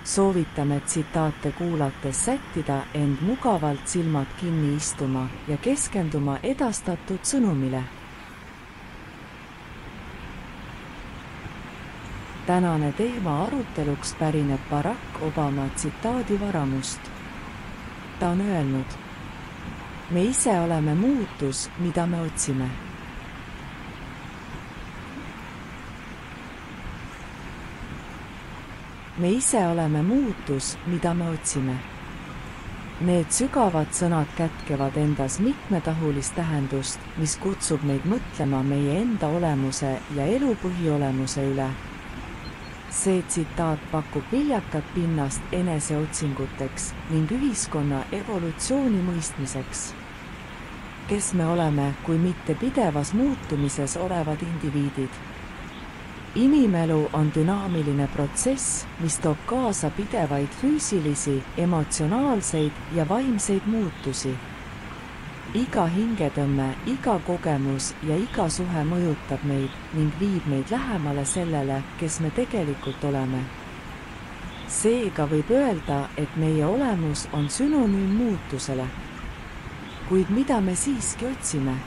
Soovitame tsitaate kuulates sättida end mugavalt silmad kinni istuma ja keskenduma edastatud sõnumile. Tänane teema aruteluks pärineb Barack Obama tsitaadi varamust. Ta on öelnud: me ise oleme muutus, mida me otsime. Me ise oleme muutus, mida me otsime. Need sügavad sõnad kätkevad endas mitmetahulist tähendust, mis kutsub meid mõtlema meie enda olemuse ja elu põhiolemuse üle. See tsitaat pakub viljakat pinnast eneseotsinguteks ning ühiskonna evolutsiooni mõistmiseks. Kes me oleme, kui mitte pidevas muutumises olevad indiviidid? Inimelu on dünaamiline protsess, mis toob kaasa pidevaid füüsilisi, emotsionaalseid ja vaimseid muutusi. Iga hingetõmme, iga kogemus ja iga suhe mõjutab meid ning viib meid lähemale sellele, kes me tegelikult oleme. Seega võib öelda, et meie olemus on sünonüüm muutusele. Kuid mida me siiski otsime?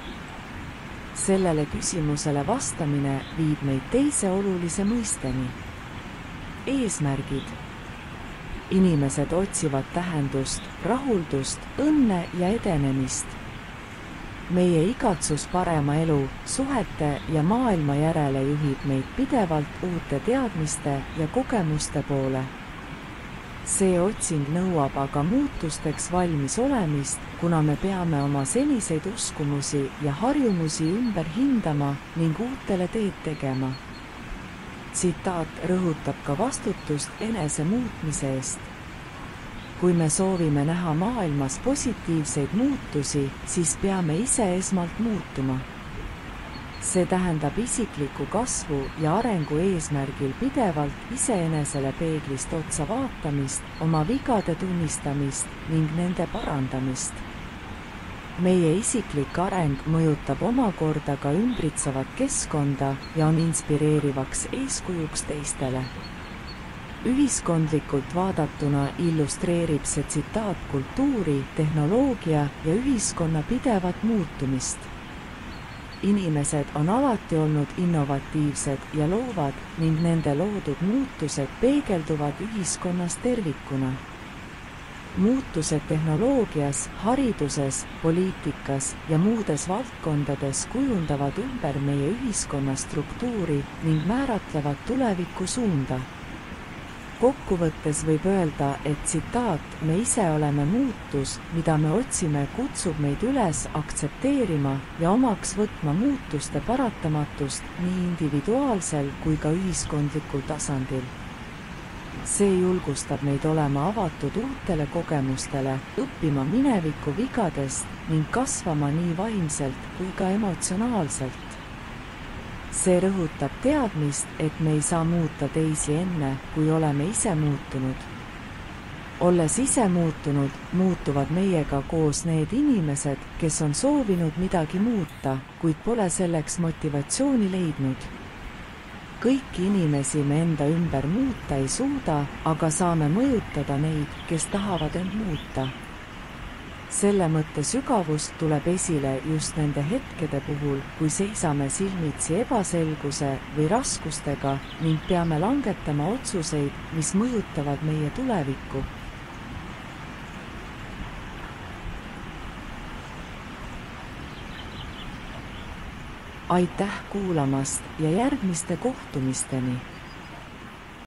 Sellele küsimusele vastamine viib meid teise olulise mõisteni. Eesmärgid. Inimesed otsivad tähendust, rahuldust, õnne ja edenemist. Meie igatsus parema elu, suhete ja maailma järele juhib meid pidevalt uute teadmiste ja kogemuste poole. See otsing nõuab aga muutusteks valmis olemist, kuna me peame oma seniseid uskumusi ja harjumusi ümber hindama ning uutele teed tegema. Tsitaat rõhutab ka vastutust enese muutmise eest. Kui me soovime näha maailmas positiivseid muutusi, siis peame ise esmalt muutuma. See tähendab isikliku kasvu ja arengu eesmärgil pidevalt iseenesele peeglist otsa vaatamist, oma vigade tunnistamist ning nende parandamist. Meie isiklik areng mõjutab omakorda ka ümbritsevat keskkonda ja on inspireerivaks eeskujuks teistele. Ühiskondlikult vaadatuna illustreerib see tsitaat kultuuri, tehnoloogia ja ühiskonna pidevat muutumist. Inimesed on alati olnud innovatiivsed ja loovad ning nende loodud muutused peegelduvad ühiskonnas tervikuna. Muutused tehnoloogias, hariduses, poliitikas ja muudes valdkondades kujundavad ümber meie ühiskonna struktuuri ning määratlevad tuleviku suunda. Kokkuvõttes võib öelda, et tsitaat "me ise oleme muutus, mida me otsime" kutsub meid üles aktsepteerima ja omaks võtma muutuste paratamatust nii individuaalsel kui ka ühiskondlikul tasandil. See julgustab meid olema avatud uutele kogemustele, õppima mineviku vigadest ning kasvama nii vaimselt kui ka emotsionaalselt. See rõhutab teadmist, et me ei saa muuta teisi enne, kui oleme ise muutunud. Olles ise muutunud, muutuvad meiega koos need inimesed, kes on soovinud midagi muuta, kuid pole selleks motivatsiooni leidnud. Kõiki inimesi me enda ümber muuta ei suuda, aga saame mõjutada neid, kes tahavad end muuta. Selle mõtte sügavust tuleb esile just nende hetkede puhul, kui seisame silmitsi ebaselguse või raskustega ning peame langetama otsuseid, mis mõjutavad meie tulevikku. Aitäh kuulamast ja järgmiste kohtumisteni!